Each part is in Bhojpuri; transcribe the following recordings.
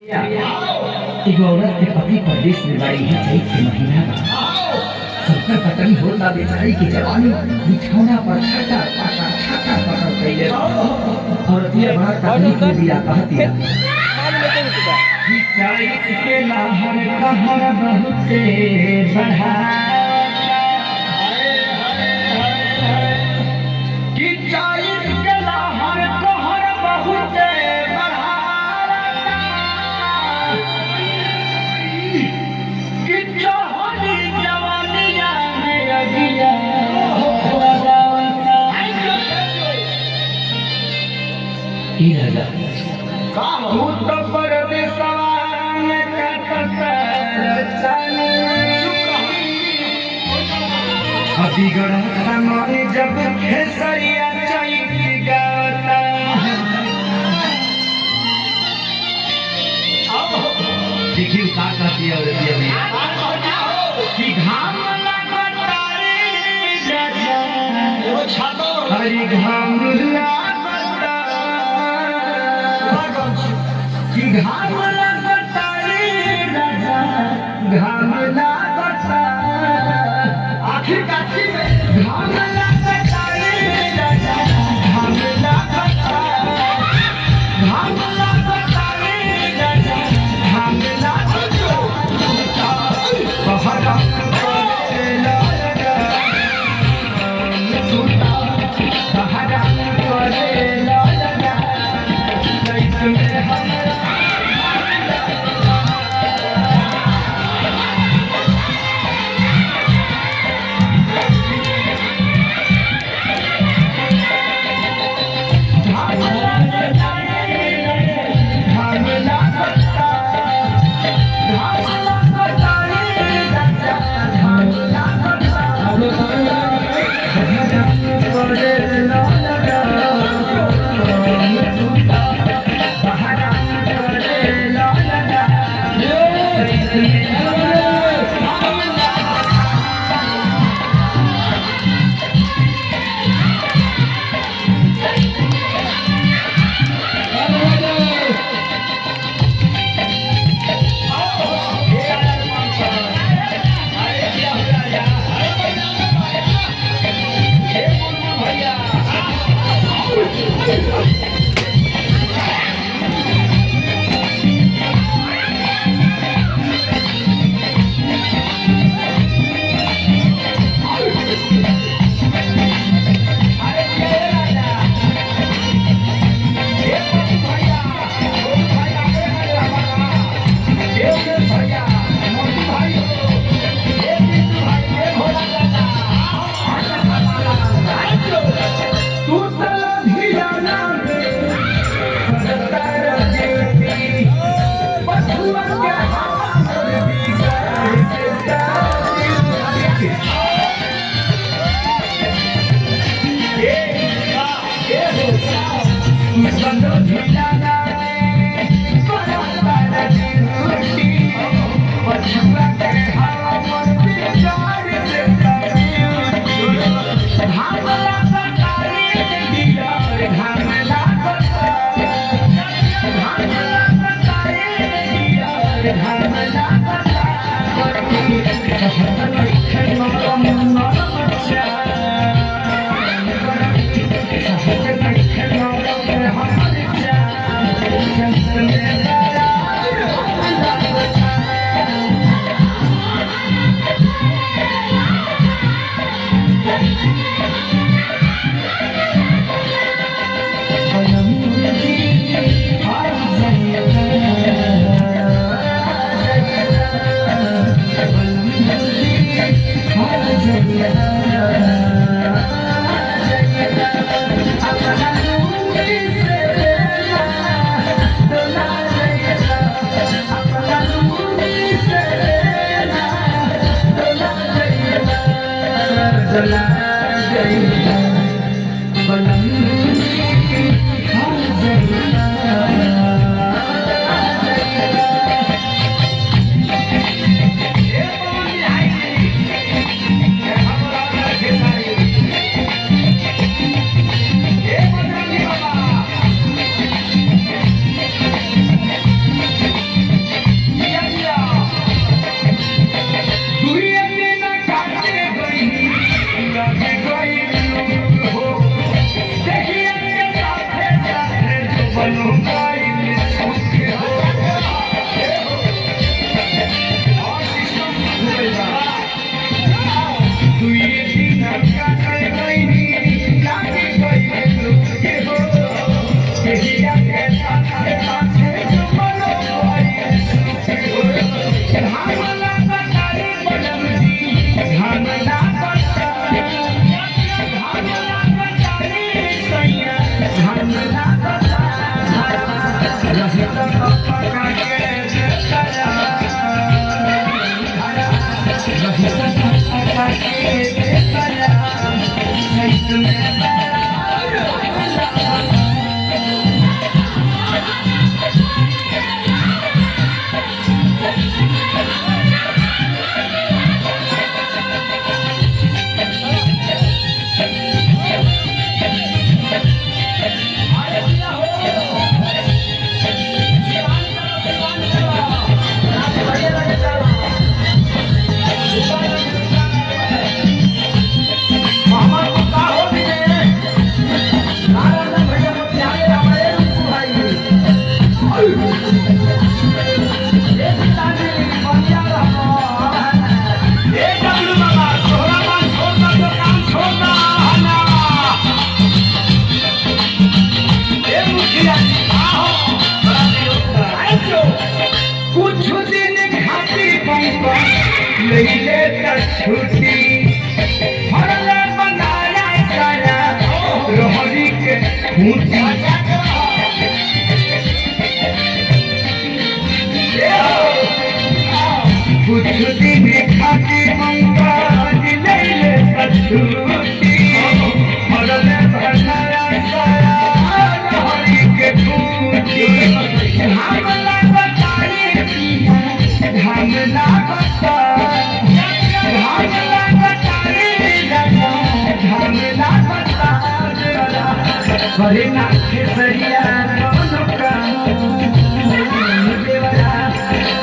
एक औरत के पति परदेश में बड़ी ही चैत के महीना सबकर पतनी होता बेचारी की जवानी बिछौना पर छाटा पटा कैले और ये बड़ा तकलीफ में दिया कहती है कि चैत के लहर कहर बहुते बढ़ा कि चैत के लहर कहर बहुते जब खेसरिया चैत गाता देखिए का कहती है कि घाम लगता रे राजा हरी घाम लगता कि घाम लगता रे राजा घाम लगता आखिर काठी में घाम लगता रे राजा घाम लगता घाम लगता रे राजा घाम लगता बहरा कुछ दिन खातिर पंपा लइले त छुट्टी हरला बनाया सारा रोहरी के खूंटी कुछ दिन खातिर पंपा लइले त छुट्टी हरला बनाया सारा रोहरी के खूंटी हमला बताई हमला करे ना खेसरिया कौनो काम देवरा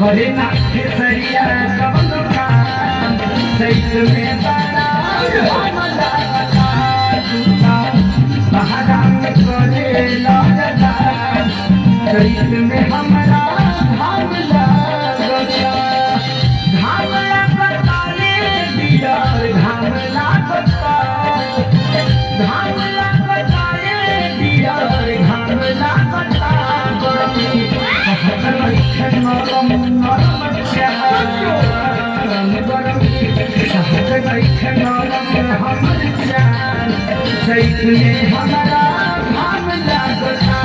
करे ना खेसरिया कौनो काम सैत में बड़ा हमला बता दूंगा बहारा में करे लौटता सैत में हमारा हमला बता हमला बता ले दिया हमला बता हमला बता ले दिया हमला बता गरमी सहकर नरम नरम चान गरमी सहकर नरम हमर चान सैत में हमारा हमला बता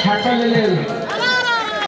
छाता ले ले